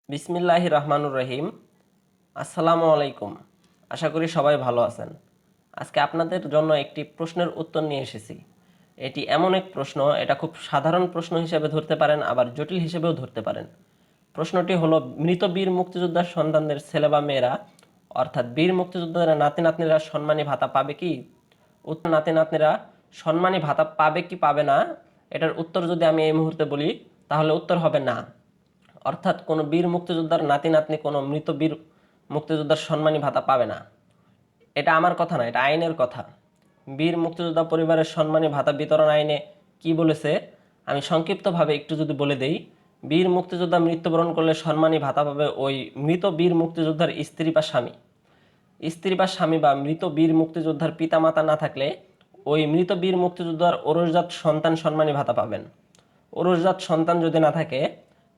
বিসমিল্লাহির রহমানুর রহিম। আসসালামু আলাইকুম। আশা করি সবাই ভালো আছেন। আজকে আপনাদের জন্য একটি প্রশ্নের উত্তর নিয়ে এসেছি। এটি এমন এক প্রশ্ন, এটা খুব সাধারণ প্রশ্ন হিসেবে ধরতে পারেন, আবার জটিল হিসেবেও ধরতে পারেন। প্রশ্নটি হলো, মৃত বীর মুক্তিযোদ্ধার সন্তানদের ছেলে বা মেয়েরা, অর্থাৎ বীর মুক্তিযোদ্ধাদের নাতি নাতনিরা সম্মানী ভাতা পাবে কি? উত্তর, নাতি নাতনিরা সম্মানী ভাতা পাবে কি পাবে না, এটার উত্তর যদি আমি এই মুহূর্তে বলি, তাহলে উত্তর হবে না। অর্থাৎ কোনো বীর মুক্তিযোদ্ধার নাতি নাতনি কোনো মৃত বীর মুক্তিযোদ্ধার সম্মানী ভাতা পাবে না। এটা আমার কথা না, এটা আইনের কথা। বীর মুক্তিযোদ্ধা পরিবারের সম্মানী ভাতা বিতরণ আইনে কি বলেছে আমি সংক্ষিপ্তভাবে একটু যদি বলে দেই। বীর মুক্তিযোদ্ধা মৃত্যুবরণ করলে সম্মানী ভাতা পাবে ওই মৃত বীর মুক্তিযোদ্ধার স্ত্রী বা স্বামী। স্ত্রী বা স্বামী বা মৃত বীর মুক্তিযোদ্ধার পিতামাতা না থাকলে ওই মৃত বীর মুক্তিযোদ্ধার ঔরসজাত সন্তান সম্মানী ভাতা পাবেন। ঔরসজাত সন্তান যদি না থাকে,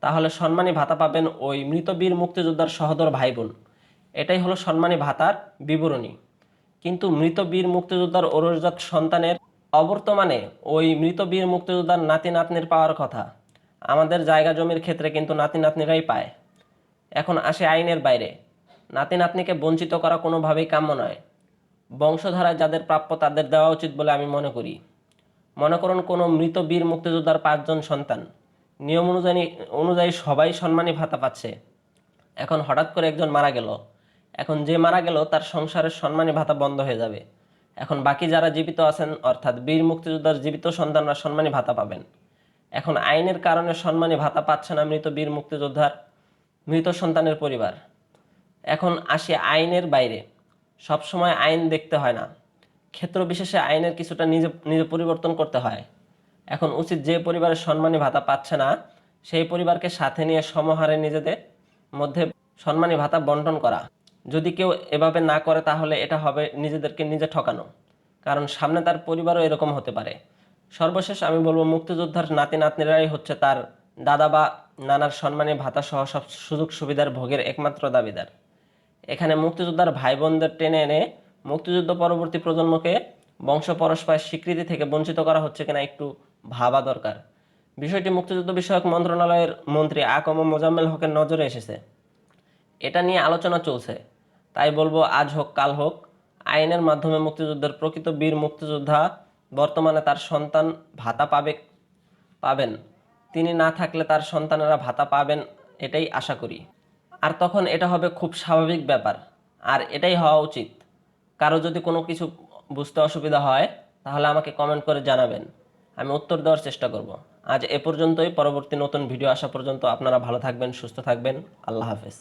তাহলে সম্মানী ভাতা পাবেন ওই মৃত বীর মুক্তিযোদ্ধার সহোদর ভাই বোন। এটাই হলো সম্মানী ভাতার বিবরণী। কিন্তু মৃত বীর মুক্তিযোদ্ধার ঔরসজাত সন্তানের অবর্তমানে ওই মৃত বীর মুক্তিযোদ্ধার নাতি নাতনির পাওয়ার কথা। আমাদের জায়গা জমির ক্ষেত্রে কিন্তু নাতি নাতনিরাই পায়। এখন আসে আইনের বাইরে। নাতি নাতনিকে বঞ্চিত করা কোনোভাবেই কাম্য নয়। বংশধারায় যাদের প্রাপ্য তাদের দেওয়া উচিত বলে আমি মনে করি। মনে করুন কোনো মৃত বীর মুক্তিযোদ্ধার 5 জন সন্তান, নিয়ম অনুযায়ী সবাই সম্মানী ভাতা পাচ্ছে। এখন হঠাৎ করে একজন মারা গেল, এখন যে মারা গেল তার সংসারের সম্মানী ভাতা বন্ধ হয়ে যাবে। এখন বাকি যারা জীবিত আছেন, অর্থাৎ বীর মুক্তিযোদ্ধার জীবিত সন্তানরা সম্মানী ভাতা পাবেন। এখন আইনের কারণে সম্মানী ভাতা পাচ্ছে না মৃত বীর মুক্তিযোদ্ধার মৃত সন্তানের পরিবার। এখন আসি আইনের বাইরে। সবসময় আইন দেখতে হয় না, ক্ষেত্র বিশেষে আইনের কিছুটা নিজে নিজে পরিবর্তন করতে হয়। এখন উচিত যে পরিবারের সম্মানী ভাতা পাচ্ছে না, সেই পরিবারকে সাথে নিয়ে সমহারে নিজেদের মধ্যে সম্মানী ভাতা বন্টন করা। যদি কেউ এভাবে না করে, তাহলে এটা হবে নিজেদেরকে নিজে ঠকানো, কারণ সামনে তার পরিবারও এরকম হতে পারে। সর্বশেষ আমি বলবো, মুক্তিযোদ্ধার নাতি নাতনিরাই হচ্ছে তার দাদা বা নানার সম্মানী ভাতা সহ সব সুযোগ সুবিধার ভোগের একমাত্র দাবিদার। এখানে মুক্তিযোদ্ধার ভাই বোনদের টেনে এনে মুক্তিযুদ্ধ পরবর্তী প্রজন্মকে বংশ পরস্পরের স্বীকৃতি থেকে বঞ্চিত করা হচ্ছে কিনা একটু ভাবা দরকার। বিষয়টি মুক্তিযুদ্ধ বিষয়ক মন্ত্রণালয়ের মন্ত্রী আকম মোজাম্মেল হকের নজরে এসেছে। এটা নিয়ে আলোচনা চলছে। তাই বলবো, আজ হোক কাল হোক, আইনের মাধ্যমে মুক্তিযুদ্ধের প্রকৃত বীর মুক্তিযোদ্ধা বর্তমানে তার সন্তান ভাতা পাবেন। তিনি না থাকলে তার সন্তানেরা ভাতা পাবেন, এটাই আশা করি। আর তখন এটা হবে খুব স্বাভাবিক ব্যাপার, আর এটাই হওয়া উচিত। কারো যদি কোনো কিছু বুঝতে অসুবিধা হয়, তাহলে আমাকে কমেন্ট করে জানাবেন, আমি উত্তর দেওয়ার চেষ্টা করব। আজ এ পর্যন্তই। পরবর্তী নতুন ভিডিও আসা পর্যন্ত আপনারা ভালো থাকবেন, সুস্থ থাকবেন। আল্লাহ হাফেজ।